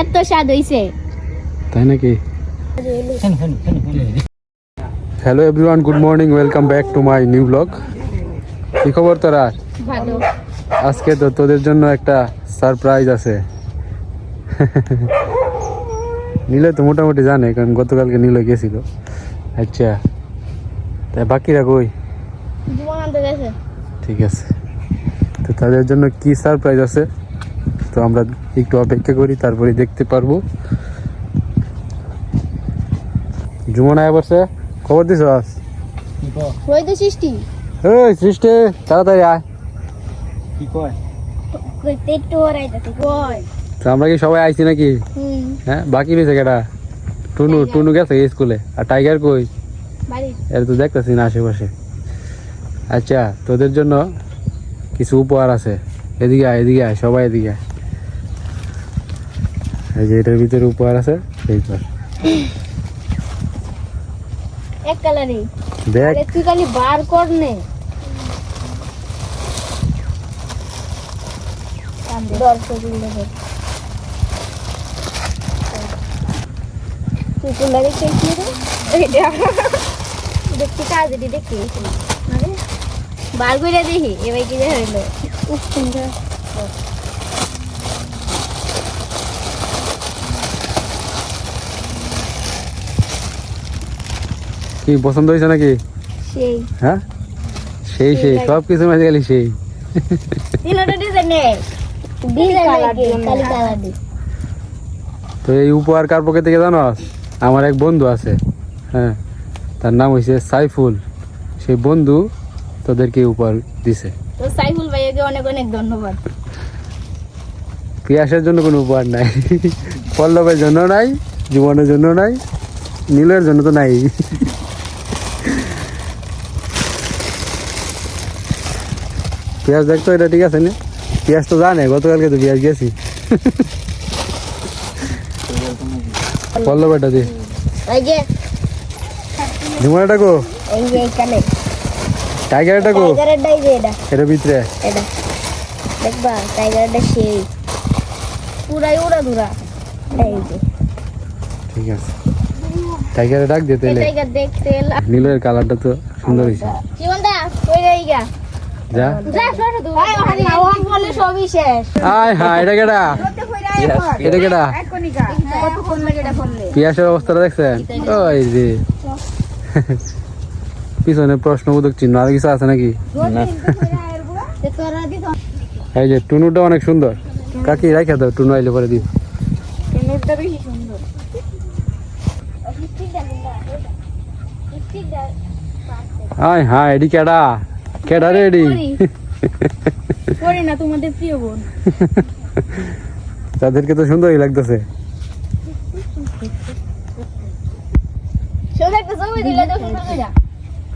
এত স্বাদ হইছে তাই নাকি? Hello everyone, good morning, welcome back to my new blog. কি খবর তোরা? ভালো। আজকে তো তোদের জন্য একটা সারপ্রাইজ আছে। নীলে তো মোটামুটি জানে, কারণ গতকালকে নীলে গেছিল। আচ্ছা, তাই বাকিরা কই? ঠিক আছে, তো তাদের জন্য কি সারপ্রাইজ আছে তো আমরা একটু অপেক্ষা করি, তারপরে দেখতে পারবো। জুমন আয়া বসে, খবর দিস? ওই তো সৃষ্টি এই সৃষ্টি, তাড়াতাড়ি আয়। কি কয়? কইতে একটু ওরাইতাছে কই তো আমরা কি সবাই আইছি নাকি? হ্যাঁ, বাকি রয়েছে কেটা? টুনু টুনু গেছে স্কুলে, আর টাইগার কই? বাড়ি এর তো দেখতেছি না আশেপাশে। আচ্ছা, তোদের জন্য কিছু উপহার আছে। এদিকে আয়, এদিকে আয়, সবাই এদিকে আয়। এই যে এটার ভিতরে উপহার আছে, এই কর এক কালারে। দেখ। আরে তুই খালি বার কর নে। দর্শক দেখে তুই কোনটা দেখছিস রে? এইটা দেখছি কাজ এটি দেখছি আরে বার কইরা দেখি এবার কি হইলো। উফ সুন্দর। কি পছন্দ হয়েছে নাকি? সেই হ্যাঁ, সেই সেই সব কিছু মাঝে গেলি সেই। তিনটা ডিজাইন নে ডিজাইন কালি কালার দি। তো এই উপহার কার পকেট থেকে জানো? আমার এক বন্ধু আছে, হ্যাঁ, তার নাম হয়েছে সাইফুল। সেই বন্ধু তোদেরকে উপহার দিছে। তো সাইফুল ভাইয়াকে অনেক অনেক ধন্যবাদ। পিয়াসের জন্য কোনো উপহার নাই, পল্লবের জন্য নাই, জীবনের জন্য নাই, নীলের জন্য তো নাই। পিয়াস দেখতো, এটা ঠিক আছে না? পিয়াস তো জানে, গতকালকে তো পিয়াস গেছি। পল্লব এটা দি, এই যে জীবন এটা গো, এই যে এখানে টাইগার এটা গো, টাইগারের ডাই যে এটা এটা ভিতরে এটা দেখবা টাইগারটা সেই পুরাই উড়া দুরা। এই যে ঠিক আছে, টাইগারে ডাক দে তাহলে। টাইগার দেখতে নীলের কালারটা তো সুন্দর হয়েছে। জীবনটা কই রাইগা যা যা সরো তুই ভাই ওখানে নাওয়াম বলে সবই শেষ। আয় হায়, এটা কেডা? এটা কেডা? কতক্ষণ লাগে এটা ফোনলে পিয়াসের অবস্থাটা দেখছেন? ওই যে পিছনে প্রশ্নবোধক চিহ্ন, আর কিছু আছে নাকি? এই যে টুনুটা অনেক সুন্দর, কাকি রাখা দাও, টুনু আইলে পরে দিও। নোটটা বেশি সুন্দর। আয় হায়, এডি কেডা? কেডা রে এডি? করি না তোমাদের প্রিয় বোন। তাদেরকে তো সুন্দরই লাগতেছে। সোজা একটা ছবি দিলে তো সুন্দর হইরা।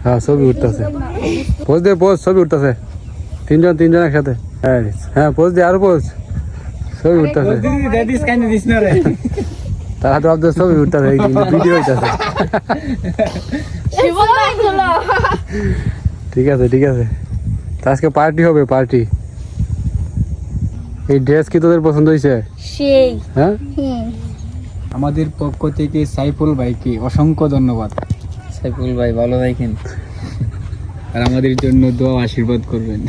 হ্যাঁ, ছবি উঠতেছে, পোজ দে, পোজ, ছবি উঠতেছে, তিনজন একসাথে। হ্যাঁ পোজ দে, আরো পোজ, ছবি উঠতেছে। তারা তো আপনার ছবি উঠতেছে, ভিডিও হইতেছে। ঠিক আছে ঠিক আছে, তা আজকে পার্টি হবে, পার্টি। এই ড্রেস কি তোদের পছন্দ হয়েছে? সেই হ্যাঁ, আমাদের পক্ষ থেকে সাইফুল ভাইকে অসংখ্য ধন্যবাদ। সাইফুল ভাই ভালো থাকেন, আর আমাদের জন্য দোয়া আশীর্বাদ করবেন।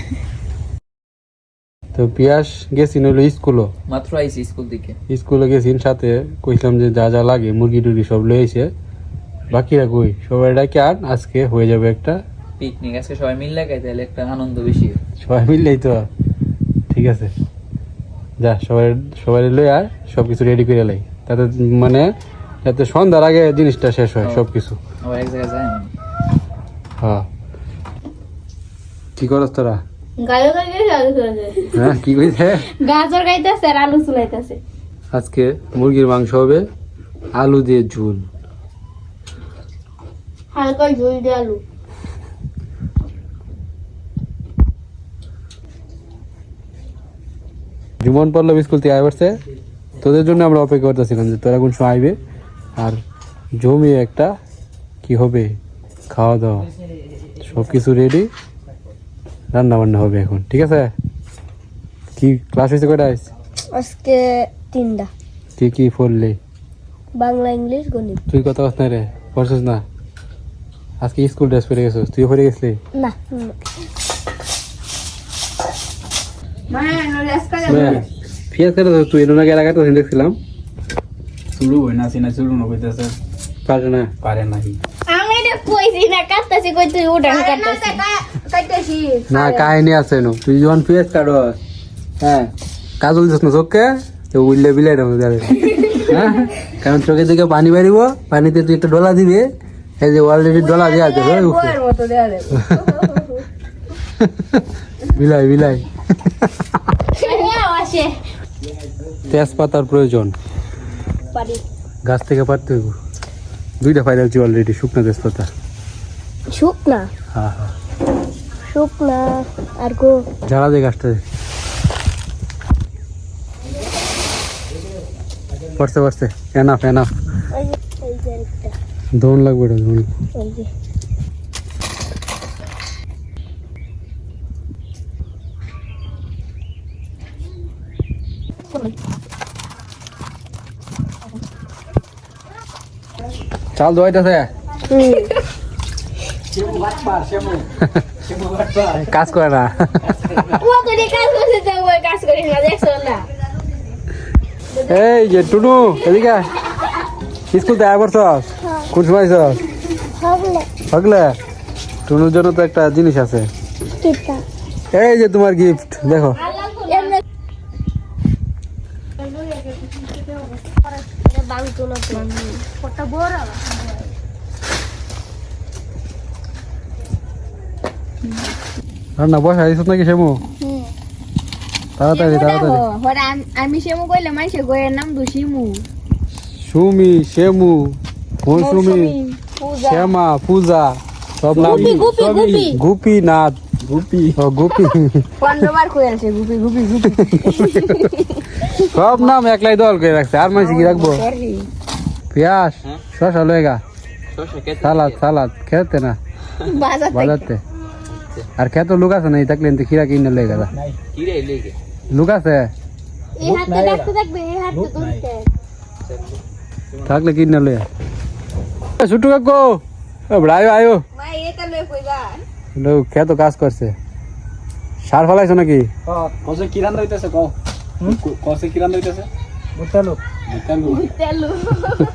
তো পিয়াস গেছিন হলো স্কুলও, মাত্র আইছি স্কুল থেকে। স্কুলে গেছিন, সাথে কইছিলাম যে যা যা লাগে মুরগি টুরগি সব লয়ে আইছে। বাকিরা কই? সবাই ডাকে আন, আজকে হয়ে যাবে একটা পিকনিক, আজকে সবাই মিল লাগাই, তাহলে একটা আনন্দ বেশি। সবাই মিললেই তো। ঠিক আছে, যা সবাই সবাই লয়ে আয়, সব কিছু রেডি করে লাই, তাতে মানে যাতে সন্ধ্যার আগে জিনিসটা শেষ হয় সব কিছু। আবার এক জায়গায় যাই আমি। হ্যাঁ, কি করছ তোরা? গাজর গাইতেছে আলু চুলাইতেছে। হ্যাঁ, কি কইছে? গাজর গাইতেছে আর আলু চুলাইতেছে। আজকে মুরগির মাংস হবে, আলু দিয়ে ঝোল। হালকা ঝোল দিয়ে আলু। জুমন পল্লব স্কুল থেকে আয় পড়ছে, তোদের জন্য আমরা অপেক্ষা করতেছিলাম যে তোরা কোন সময় আইবে, আর জমিয়ে একটা কি হবে খাওয়া দাওয়া, সব কিছু রেডি, রান্না বান্না হবে এখন। ঠিক আছে, কি ক্লাস হয়েছে কয়টা? আজকে 3টা। কি কি পড়লি? বাংলা, ইংলিশ, গণিত। তুই কথা কথা না রে, পড়ছিস না? আজকে স্কুল ড্রেস পরে গেছিস, তুই পরে গেছিলি? না ফিয়াজ করে তুই এর আগে লাগাতে দেখছিলাম। শুরু হয় না সিনা শুরু না কইতাছে পারে না। পারে নাই আমি এটা কইছি না, কাটতাছি কই তুই উঠান কাটতাছি না কাহিনী আছে নো, তুই যখন ফিয়াজ কাটস, হ্যাঁ কাজল দিস না চোখে, তো উইলে বিলাই রকম যাবে। হ্যাঁ, কারণ চোখের দিকে পানি বাড়িব, পানিতে তুই একটা ডলা দিবি, এই যে অলরেডি ডলা দেওয়া আছে মতো দেয়া দেব। বিলাই বিলাই। আসে তেজপাতার প্রয়োজন, পারি গাছ থেকে পারতে হইব। দুইটা ফাইনালছি অলরেডি, শুকনা তেজপাতা। শুকনা হ্যাঁ হ্যাঁ, শুকনা আর গো ঝাড়া দে গাছটা। পড়তে পড়তে এনাফ এনাফ, ওই যে আরেকটা ধন লাগবে এটা, ধন। ওই যে চাল দোয়াইতেছে, কাজ করে না। ও তো রে কাজ করতে তো ওই কাজ করি না, দেখছ না? এই যে টুনু, এদিকে আয়। স্কুল দেখা করছস? কোন সময় আইছস? হবে পাগলে, টুনুর জন্য তো একটা জিনিস আছে। কিটা এই যে তোমার গিফট, দেখো। এমনে বাংতো না তো কত বড় রান্না বসা দিছ নাকি শেমু? তাড়াতাড়ি তাড়াতাড়ি। আমি সেমু কইলে মাইসে গয়ের নাম দুশিমু। সুমি, শেমু, মৌসুমি, শ্যামা, পূজা, সব নাম। গুপি গুপি গুপি গুপি নাথ, গুপি ও গুপি, 15 বার কই আছে গুপি গুপি গুপি। সব নাম একলাই দল করে রাখছে। আর মানুষ কি রাখবো? পেঁয়াজ, শসা লয়েগা, সালাদ সালাদ খেতে না বাজাতে। আর খেত লোক আছে না, থাকলে খিরা কিনে লয়ে গেল। কিরে লেগে লোক আছে এই হাতে রাখতে থাকবে, এই হাতে তুলতে। থাকলে কিনে লয়ে। ছুটু কাকু, আয়ো আয়ো, ভাই এটা লই কইবা। খেত কাজ করছে। সার ফলাইছো নাকি? কসে কি রান্না হইতাছে কও কসে কি রান্না হইতাছে বুতালো বুতালো তেলু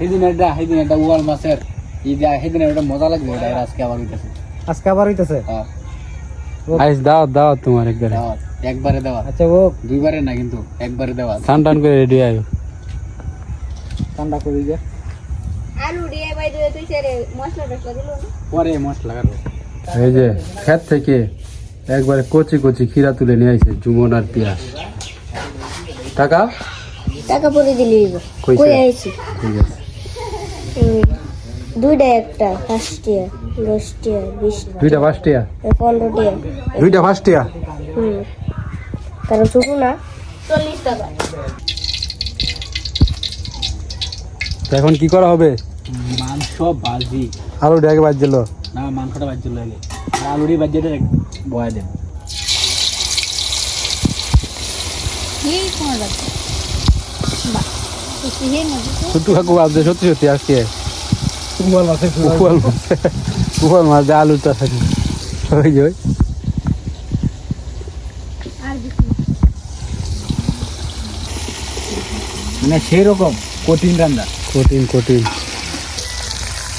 হেদিন এটা ওয়াল মাছের হেদিন এটা মজা লাগবে। এটা আজকে আবার হইতাছে হ্যাঁ আইস দাওয়াত দাওয়াত তোমার একবারে। দাওয়াত একবারে দেওয়া। আচ্ছা ও দুইবারে না, কিন্তু একবারে দেওয়া। টান টান করে রেডি আয়ো। ঠান্ডা করে দিয়ে আলু দিয়ে ভাই দুই তুই সেরে মশলাটা দিলো না। পরে মশলা লাগাবো। এই যে ক্ষেত থেকে একবারে কচি কচি খিরা তুলে নিয়ে আইছে জুমন আর পিয়াস। টাকা টাকা পরে দিলি কইছে? কই আইছি ঠিক আছে। দুইটা একটা 5 টাকা 10 টাকা 20 টাকা দুইটা 5 টাকা, 15 টাকা। দুইটা 5 টাকা। কারণ ছোট না 40 টাকা। তো এখন কি করা হবে? মাংস ভাজি। আলু ডেকে বাজছিল না, মাংসটা ভাজি লাগে। আর আলুরি ভাজিটা বয়া দেব। এই কোন রাখা বাহ তুই হে না ছোট্টু কাকু ভাবছে সত্যি সত্যি আজকে কুয়াল মাছের কুয়াল মাছ দিয়ে আলু তরকারি। ওই যে আর কিছু মানে সেই রকম কঠিন রান্না। কঠিন কঠিন।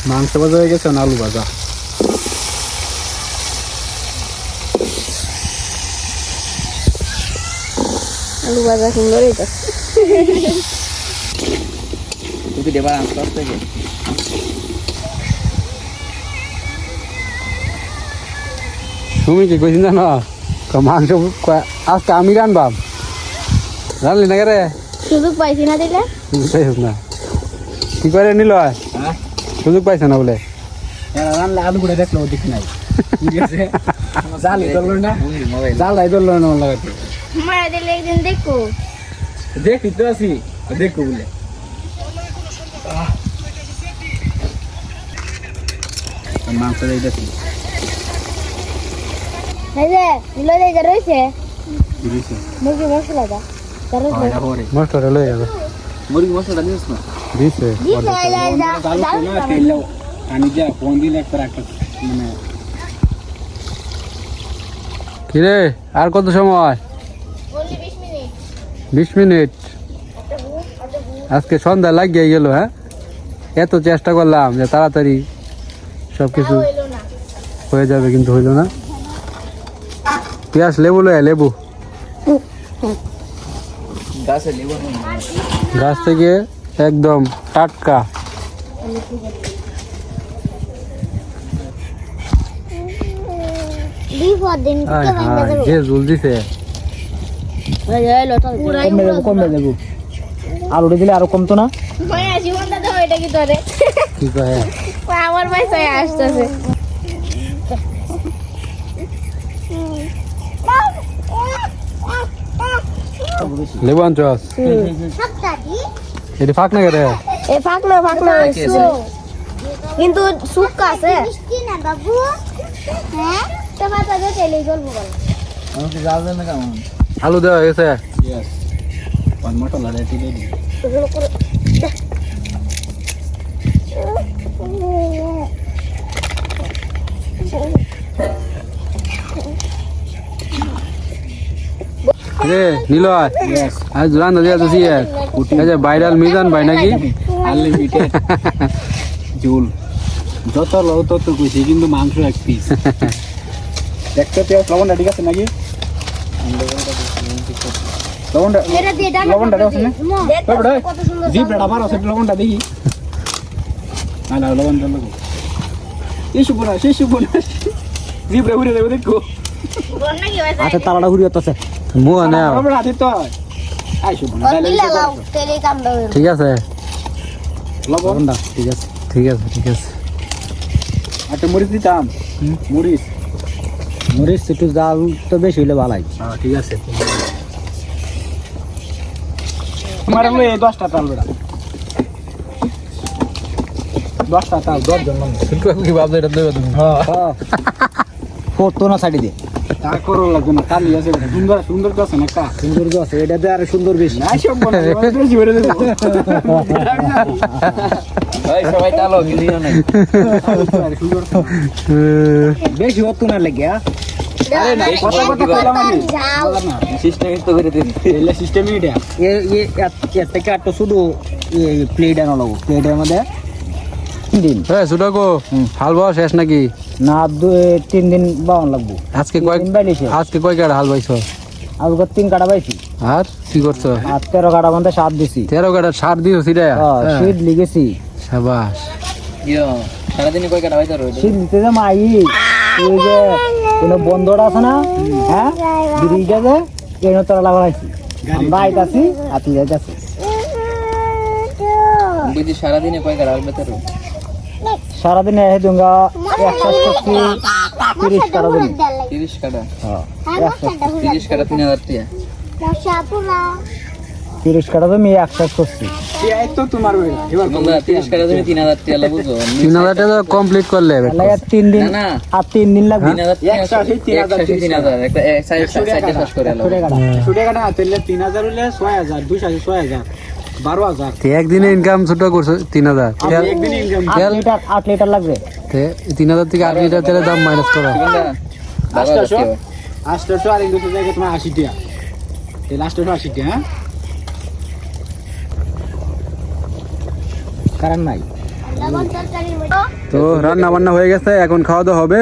মাংস ভাজা হয়ে গেছে না আলু ভাজা। আলু ভাজা সুন্দর হইছে। তুই দেবার আনসার থেকে তুমি কি কইছিস না মাংস আজকে আমি রানবাম, রানলি না রে? সুযোগ পাইছি না দিলে বুঝতেছিস না কি করে নিল? হ্যাঁ সুযোগ পাইছে না বলে রান্না আলু গুঁড়া দেখলো দেখি নাই। ঠিক আছে, জাল ধরলো না, জালাই ধরলো না আমার লাগাতে। মারা দিলে একদিন দেখো। দেখি তো আছি, দেখো বলে মাংস দিতেছি। এই যে দিলো যে রইছে মুরগি মশলা দা তারপরে মশলাটা লয়ে যাবে। মুরগি মশলাটা দিস না দিছে তেল পানি যা কোন দিন একটা রাখতে মানে কিরে আর কত সময়? 20 মিনিট। আজকে সন্ধ্যা লাগিয়ে গেল। হ্যাঁ, এত চেষ্টা করলাম যে তাড়াতাড়ি সবকিছু হয়ে যাবে, কিন্তু হইল না। পেঁয়াজ লেবু লয়, লেবু গাছে লেবু গাছ থেকে একদম টাটকা। যে জল দিছে কমে দেবো আর উঠে দিলে আরো কমতো না কি কয়? আমার পয়সায় আসতেছে লেবু আনছস? এটা ফাঁক না কেটে? এ ফাকলো কিন্তু সুক্কা আছে আমাকে জাল দেন না কেমন আলু দেওয়া হয়ে গেছে? ইয়েস পান মশলা রেডি রেডি রে নিলয়, ইয়েস আজ রান্না দিয়া দিছি। এই যে ভাইরাল মিজান ভাই নাকি আনলিমিটেড ঝোল যত লও তত কইছি, কিন্তু মাংস এক পিস। দেখতে পেঁয়াজ লবণটা ঠিক আছে নাকি? লবণটা লবণটা দেওয়া আছে না? জিপটা আবার আছে, লবণটা দেখি। না না লবণটা লাগো। এই শুভনা সেই শুভনা জিপটা ঘুরে দেবো দেখো। আচ্ছা তালাটা ঘুরে আছে মুয়া না। আমার হাতে তো আই শুভনা ঠিক আছে, লবণটা ঠিক আছে। ঠিক আছে, ঠিক আছে। একটা মরিচ দিতাম, মরিচ মরিচ একটু জাল তো বেশি হইলে ভালো হয়। ঠিক আছে। তোমার হলো এই 10টা তাল বেড়া, 10টা তাল 10 জন মানুষ। কি ভাবছো এটা দেবে তুমি? কত না সাইডে দিয়ে তা করো লাগবে না, কালি আছে সুন্দর সুন্দর তো আছে না, কা সুন্দর তো আছে, এটা দিয়ে আর সুন্দর বেশি না সব বলে বেশি বেড়ে দেবো। ভাই সবাই চালো ভিডিও নাই সুন্দর বেশি হতো না লাগে। আরে না কথা কথা কইলাম আমি না সিস্টেম তো করে দিন এলে সিস্টেমই এটা এর থেকে আটটা শুধু প্লেট আনা লাগবো, প্লেটের মধ্যে 3 দিন সুডাকো হাল বাওয়া শেষ নাকি? না 3 দিন বাউন লাগবো। আজকে কয় কাটা হাল বাইছো? আজকে 3 কাটা পাইছি। আর কি করছো? আর 13 কাটা মধ্যে 7 দিছি। 13 কাটা সার দিও সিরা? শীত লিগেছি। শাবাশ। ইয়ো সারাদিনে কয় কাটা হইতো রোজ শীত দিতে যে মাই ওই যে কোন বন্ধটা আছে না, হ্যাঁ ব্রিজটা যে কেন তোরা লাগাইছি, আমরা আইতাছি আর তুই যাইতাছি। বুঝি সারাদিনে কয় কাটা হইতো রোজ সারাদিনে এই দুঙ্গা 130 কাটা দিন। 30 কাটা হ্যাঁ 30 কাটা 3000 টাকা 30 কাটা তুমি 100 করছি। এই তো তোমার বেলা এবার তোমরা 30 কাটা তুমি 3000 টাকা লাগবো। 3000 টাকা কমপ্লিট করলে লাগে 3 দিন না আর 3 দিন লাগবে। 3000 একটা সাইড শেষ করে আলো 100 টাকা না তেলে 3000 হইলে 6000 6000 12000 একদিনে ইনকাম ছোট করছো 3000। একদিন ইনকাম 8 লিটার লাগবে। 3000 থেকে 8 লিটার তেলের দাম মাইনাস করো। 800 আর ইন্দুতে জায়গা তোমার 80 টাকা, এই লাস্ট 80 টাকা। হ্যাঁ কারণ নাই তো রান্না বান্না হয়ে গেছে, এখন খাওয়া দাওয়া হবে।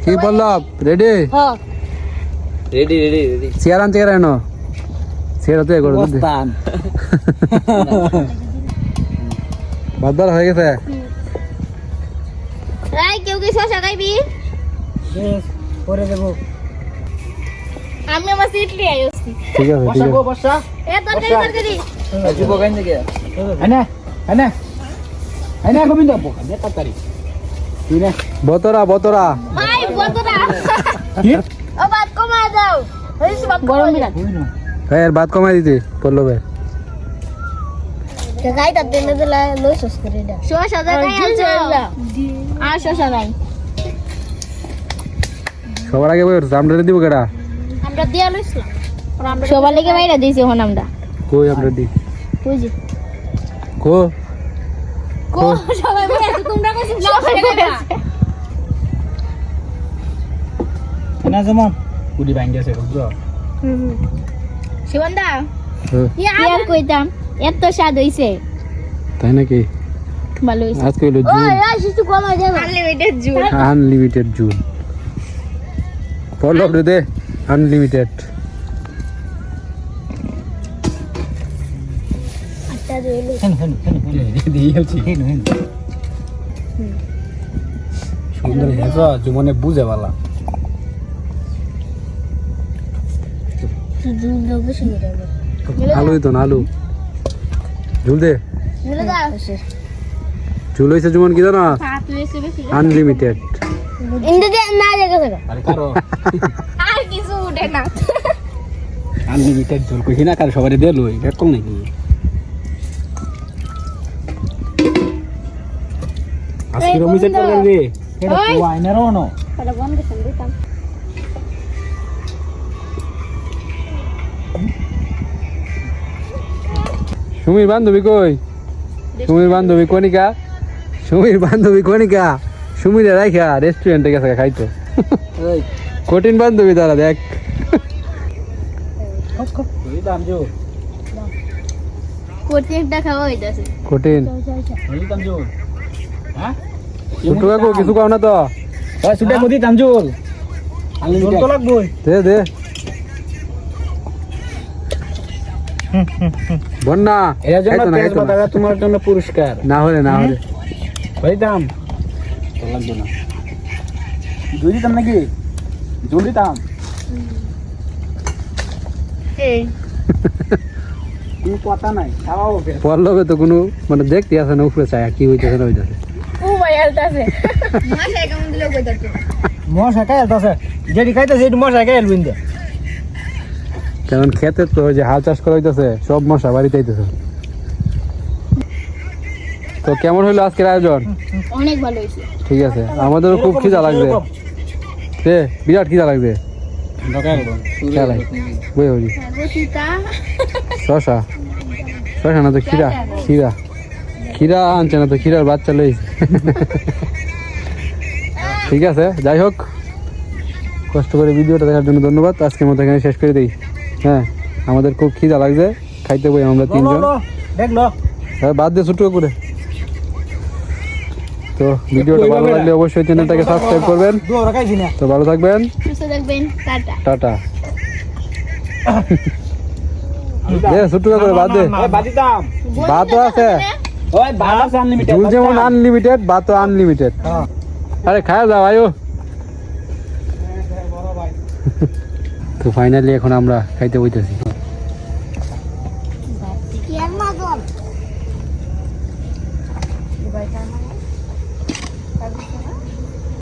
কি বললাম? Ready ready ready ready chair আনতে কেন? চেয়ার তো এগোড়ো বস্তান বাদবার হয়ে গেছে। কেউ কি শশা খাইবি? করে দেব। আমি আমার সিট লিয়ে আইছি। ঠিক আছে, ঠিক আছে। বসা তরকারি যুব গাইন থেকে আনে আনে আনে গোবিন্দ পোকা দে তরকারি তুই না বতরা ভাই বতরা কি ও বাদ কমা দাও হইছে বাদ গরম বিরাট এর ভাত কমাই দিতে পল্লবে। গাই তা দেনে দিলা লইছস করে দা শশা দা খাই আছো আর শশা নাই সবার আগে বই আমরা দিব কেডা? আমরা দিয়া লইছিলাম সবার লেগে বাইরা দিছি হন আমরা। কই আমরা দি কই যে কো কো সবাই বলে আছে তোমরা কইছো সবাই বলে আছে না যেমন কুড়ি ভাঙ্গে আছে বুঝছো শিবন্দা হ্যাঁ, ইয়ার কইতাম এত স্বাদ হইছে তাই নাকি ভালো হইছে আজকে হলো ও এই শিশু কমা যাবে আনলিমিটেড জুস আনলিমিটেড জুন পড়লো দে আনলিমিটেড আটটা রইলো দিয়ে গেছি সুন্দর হেসো জীবনে বুঝে বালা জুস দাও বেশি করে আলু তো না আলু ঝুল দে মিলে দাও ঝুল হয়েছে যেমন কি জানো সাত হইছে বেশি আনলিমিটেড ইন্দে দে না জায়গা থেকে আরে কারো আর কিছু উঠে না আনলিমিটেড ঝোল কইছি না কার সবারই দিল এটা কম নাকি আজকে রমিজের করবেন রে এটা ওই। ওয়াইনারও না এটা বন্ধ করে দিতাম সুমির বান্ধবী কই সুমির বান্ধবী কনিকা সুমির বান্ধবী কনিকা সুমিরে রাখা রেস্টুরেন্টে গেছে খাইতো এই কঠিন বান্ধবী তারা দেখ ওই দাম জো প্রত্যেকটা খাওয়া হইতাছে কঠিন ওই দাম জো হ্যাঁ ছোট্ট কাকু কিছু কাও না তো ওই সুটা কদি দাম জো আনলিমিটেড তো লাগবে দে দে বন্যা এর জন্য খাইতো না, তেজ খাইতো না। বাতারা তোমার জন্য পুরস্কার না হলে না হলে ওই দাম তো লাগবে না জলদি দাম নাকি জলদি দাম এই কোনো কথা নাই খাওয়াও ফের পল্লবে তো কোনো মানে দেখতে আসে না উপরে চায় কি হইতেছে না হইতেছে ও ভাই আলতাছে মাসে কেমন দিলো কইতাছে মশা খাই আছে যেটি খাইতেছে এটি মশা খাই লুইন দে কারণ খেতে তো ওই যে হাল চাষ করা হইতেছে সব মশা বাড়িতে আইতেছে তো কেমন হইলো আজকের আয়োজন অনেক ভালো হইছে ঠিক আছে আমাদেরও খুব খিদা লাগবে রে বিরাট খিদা লাগবে খেলাই বই হরি রসিতা শশা শশা না তো খিরা খিরা খিরা আনছে না তো খিরার বাচ্চা লই ঠিক আছে যাই হোক কষ্ট করে ভিডিওটা দেখার জন্য ধন্যবাদ আজকের মতো এখানে শেষ করে দিই হ্যাঁ আমাদের খুব খিদা লাগছে খাইতে বই আমরা তিনজন দেখলো হ্যাঁ বাদ দিয়ে ছোট করে তো ভিডিওটা ভালো লাগলে অবশ্যই চ্যানেলটাকে সাবস্ক্রাইব করবেন দৌড়া খাইছি না তো ভালো থাকবেন সুস্থ থাকবেন টাটা টাটা দে ছোট করে বাদ দে বাদি দাম ভাতও আছে ওই ভাত আছে আনলিমিটেড ঝুল যেমন আনলিমিটেড ভাতও আনলিমিটেড আরে খায়া যাও আয়ো তো ফাইনালি এখন আমরা খাইতে বইতেছি